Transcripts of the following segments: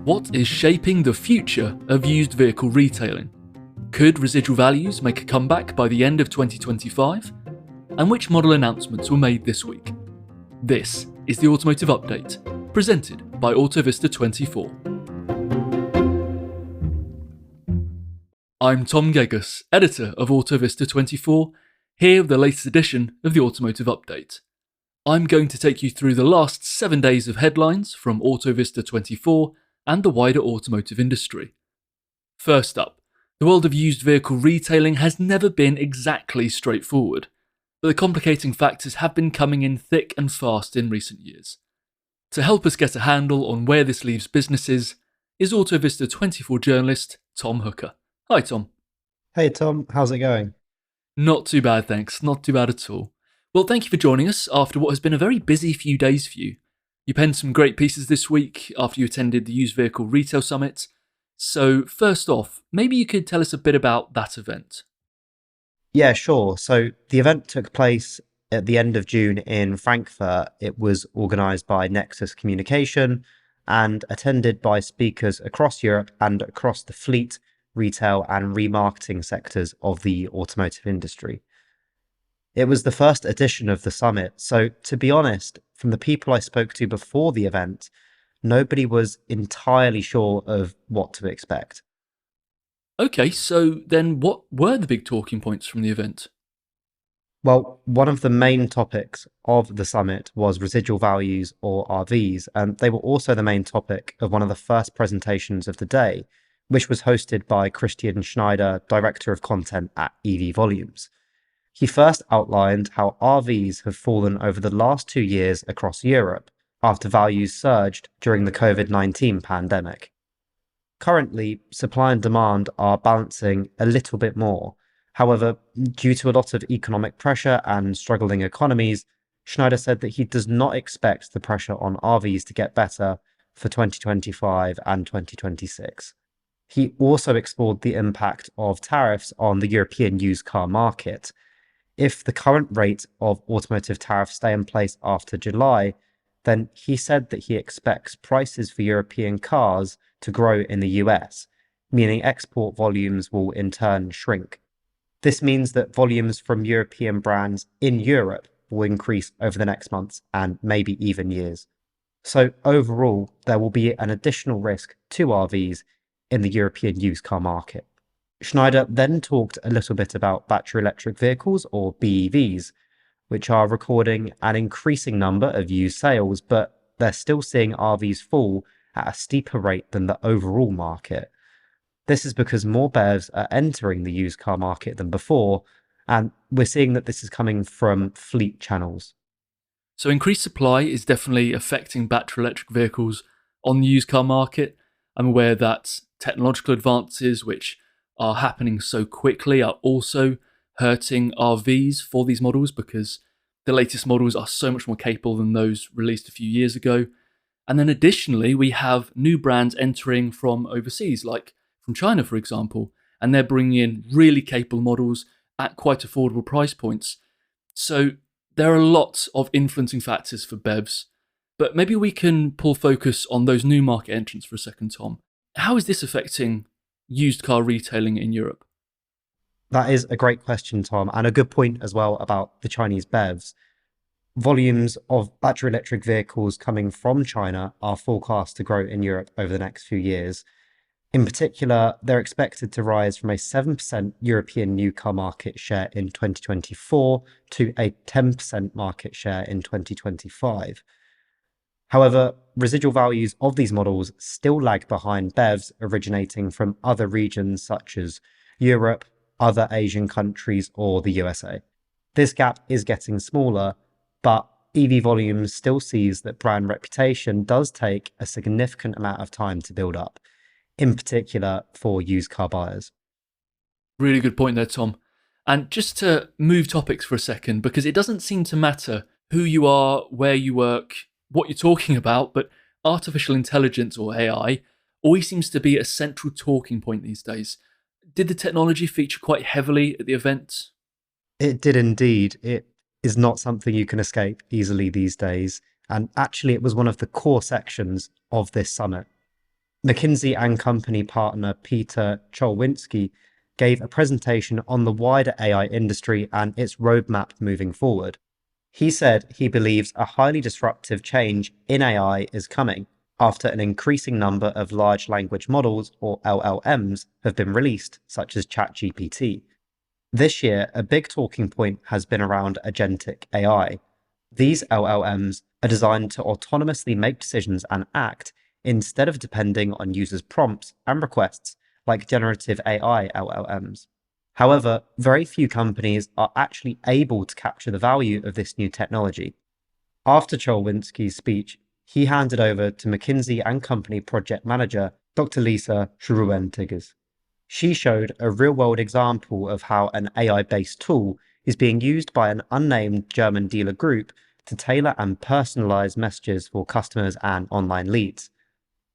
What is shaping the future of used vehicle retailing? Could residual values make a comeback by the end of 2025? And which model announcements were made this week? This is the Automotive Update, presented by AutoVista24. I'm Tom Geggus, editor of AutoVista24, here with the latest edition of the Automotive Update. I'm going to take you through the last 7 days of headlines from AutoVista24 and the wider automotive industry. First up, the world of used vehicle retailing has never been exactly straightforward, but the complicating factors have been coming in thick and fast in recent years. To help us get a handle on where this leaves businesses is AutoVista24 journalist Tom Hooker. Hi Tom. Hey Tom, how's it going? Not too bad, thanks. Not too bad at all. Well, thank you for joining us after what has been a very busy few days for you. You penned some great pieces this week after you attended the Used Vehicle Retail Summit. So first off, maybe you could tell us a bit about that event. Yeah, sure. So the event took place at the end of June in Frankfurt. It was organised by Nexus Communication and attended by speakers across Europe and across the fleet, retail and remarketing sectors of the automotive industry. It was the first edition of the summit, so to be honest, from the people I spoke to before the event, nobody was entirely sure of what to expect. Okay, so then what were the big talking points from the event? Well, one of the main topics of the summit was residual values or RVs, and they were also the main topic of one of the first presentations of the day, which was hosted by Christian Schneider, Director of Content at EV Volumes. He first outlined how RVs have fallen over the last 2 years across Europe after values surged during the COVID-19 pandemic. Currently, supply and demand are balancing a little bit more. However, due to a lot of economic pressure and struggling economies, Schneider said that he does not expect the pressure on RVs to get better for 2025 and 2026. He also explored the impact of tariffs on the European used car market. If the current rate of automotive tariffs stay in place after July, then he said that he expects prices for European cars to grow in the US, meaning export volumes will in turn shrink. This means that volumes from European brands in Europe will increase over the next months and maybe even years. So overall, there will be an additional risk to RVs in the European used car market. Schneider then talked a little bit about battery electric vehicles, or BEVs, which are recording an increasing number of used sales, but they're still seeing RVs fall at a steeper rate than the overall market. This is because more BEVs are entering the used car market than before, and we're seeing that this is coming from fleet channels. So increased supply is definitely affecting battery electric vehicles on the used car market. I'm aware that technological advances, which are happening so quickly, are also hurting RVs for these models because the latest models are so much more capable than those released a few years ago. And then additionally, we have new brands entering from overseas, like from China, for example, and they're bringing in really capable models at quite affordable price points. So there are lots of influencing factors for BEVs, but maybe we can pull focus on those new market entrants for a second, Tom. How is this affecting used car retailing in Europe? That is a great question, Tom, and a good point as well about the Chinese BEVs. Volumes of battery electric vehicles coming from China are forecast to grow in Europe over the next few years. In particular, they're expected to rise from a 7% European new car market share in 2024 to a 10% market share in 2025. However, residual values of these models still lag behind BEVs originating from other regions such as Europe, other Asian countries, or the USA. This gap is getting smaller, but EV Volumes still sees that brand reputation does take a significant amount of time to build up, in particular for used car buyers. Really good point there, Tom. And just to move topics for a second, because it doesn't seem to matter who you are, where you work, what you're talking about, but artificial intelligence, or AI, always seems to be a central talking point these days. Did the technology feature quite heavily at the event? It did indeed. It is not something you can escape easily these days. And actually, it was one of the core sections of this summit. McKinsey and Company partner Peter Cholwinski gave a presentation on the wider AI industry and its roadmap moving forward. He said he believes a highly disruptive change in AI is coming after an increasing number of large language models, or LLMs, have been released, such as ChatGPT. This year, a big talking point has been around agentic AI. These LLMs are designed to autonomously make decisions and act instead of depending on users' prompts and requests like generative AI LLMs. However, very few companies are actually able to capture the value of this new technology. After Cholwinski's speech, he handed over to McKinsey and Company project manager Dr. Lisa Schruentiges. She showed a real-world example of how an AI-based tool is being used by an unnamed German dealer group to tailor and personalize messages for customers and online leads.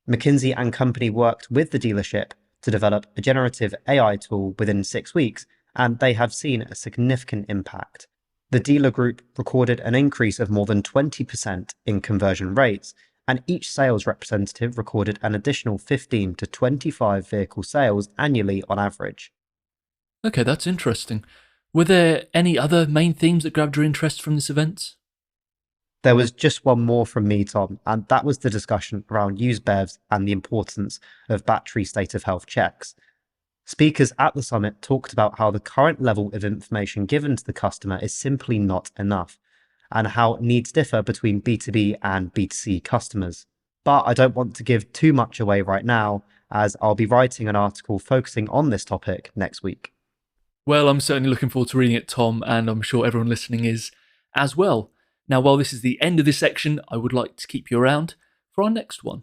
McKinsey and Company worked with the dealership to develop a generative AI tool within 6 weeks, and they have seen a significant impact. The dealer group recorded an increase of more than 20% in conversion rates, and each sales representative recorded an additional 15 to 25 vehicle sales annually on average. Okay, that's interesting. Were there any other main themes that grabbed your interest from this event? There was just one more from me, Tom, and that was the discussion around used BEVs and the importance of battery state of health checks. Speakers at the summit talked about how the current level of information given to the customer is simply not enough, and how needs differ between B2B and B2C customers. But I don't want to give too much away right now, as I'll be writing an article focusing on this topic next week. Well, I'm certainly looking forward to reading it, Tom, and I'm sure everyone listening is as well. Now, while this is the end of this section, I would like to keep you around for our next one.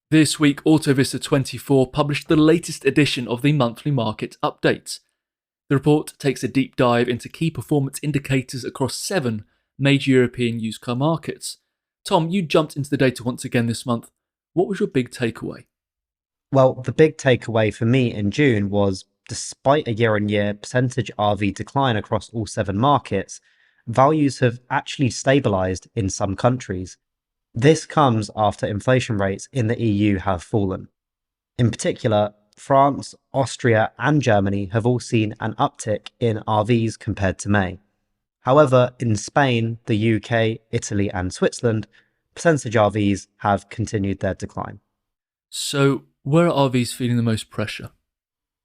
This week, AutoVista 24 published the latest edition of the monthly market update. The report takes a deep dive into key performance indicators across 7 major European used car markets. Tom, you jumped into the data once again this month. What was your big takeaway? Well, the big takeaway for me in June was, despite a year-on-year percentage RV decline across all 7 markets, values have actually stabilised in some countries. This comes after inflation rates in the EU have fallen. In particular, France, Austria, and Germany have all seen an uptick in RVs compared to May. However, in Spain, the UK, Italy, and Switzerland, percentage RVs have continued their decline. So, where are RVs feeling the most pressure?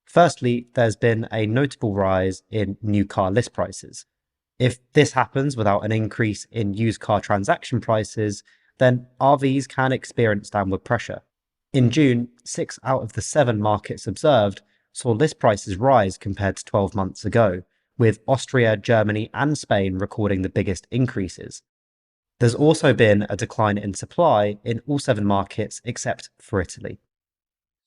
Firstly, there's been a notable rise in new car list prices. If this happens without an increase in used car transaction prices, then RVs can experience downward pressure. In June, 6 out of the 7 markets observed saw list prices rise compared to 12 months ago, with Austria, Germany, and Spain recording the biggest increases. There's also been a decline in supply in all 7 markets except for Italy.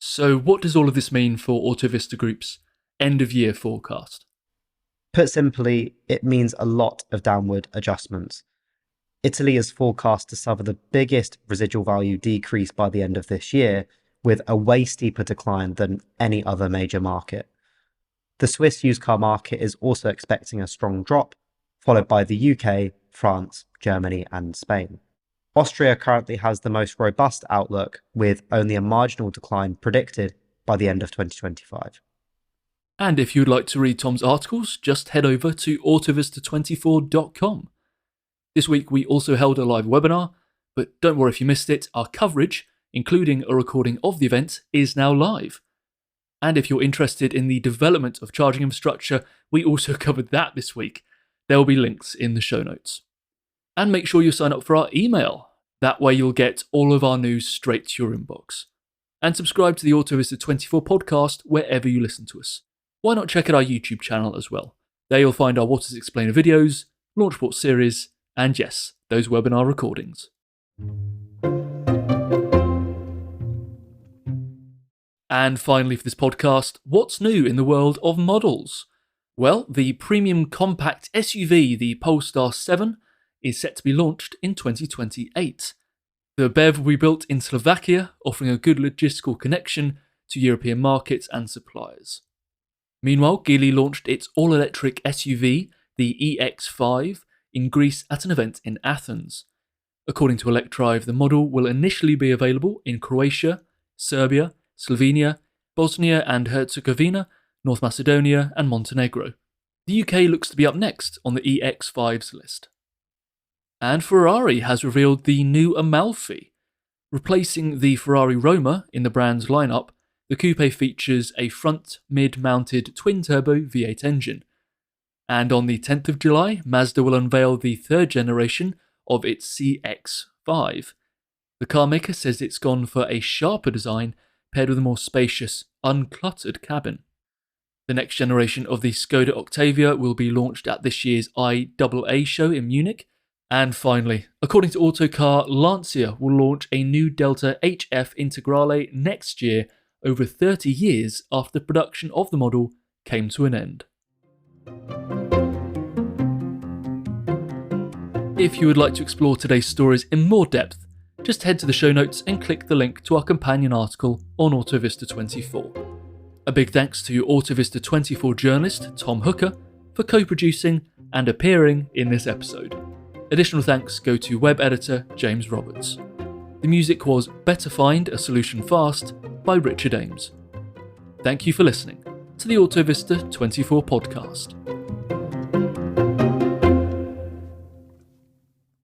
So, what does all of this mean for AutoVista Group's end of year forecast? Put simply, it means a lot of downward adjustments. Italy is forecast to suffer the biggest residual value decrease by the end of this year, with a way steeper decline than any other major market. The Swiss used car market is also expecting a strong drop, followed by the UK, France, Germany, and Spain. Austria currently has the most robust outlook, with only a marginal decline predicted by the end of 2025. And if you'd like to read Tom's articles, just head over to autovista24.com. This week we also held a live webinar, but don't worry if you missed it, our coverage, including a recording of the event, is now live. And if you're interested in the development of charging infrastructure, we also covered that this week. There will be links in the show notes. And make sure you sign up for our email. That way you'll get all of our news straight to your inbox. And subscribe to the AutoVista 24 podcast wherever you listen to us. Why not check out our YouTube channel as well? There you'll find our What Is Explainer videos, Launchport series, and yes, those webinar recordings. And finally for this podcast, what's new in the world of models? Well, the premium compact SUV, the Polestar 7, is set to be launched in 2028. The BEV will be built in Slovakia, offering a good logistical connection to European markets and suppliers. Meanwhile, Geely launched its all-electric SUV, the EX5, in Greece at an event in Athens. According to Electrive, the model will initially be available in Croatia, Serbia, Slovenia, Bosnia and Herzegovina, North Macedonia and Montenegro. The UK looks to be up next on the EX5's list. And Ferrari has revealed the new Amalfi. Replacing the Ferrari Roma in the brand's lineup, the coupe features a front mid-mounted twin-turbo V8 engine. And on the 10th of July, Mazda will unveil the third generation of its CX-5. The carmaker says it's gone for a sharper design paired with a more spacious, uncluttered cabin. The next generation of the Skoda Octavia will be launched at this year's IAA show in Munich. And finally, according to Autocar, Lancia will launch a new Delta HF Integrale next year, over 30 years after the production of the model came to an end. If you would like to explore today's stories in more depth, just head to the show notes and click the link to our companion article on AutoVista 24. A big thanks to AutoVista 24 journalist Tom Hooker for co-producing and appearing in this episode. Additional thanks go to web editor James Roberts. The music was Better Find a Solution Fast by Richard Ames. Thank you for listening to the AutoVista 24 podcast.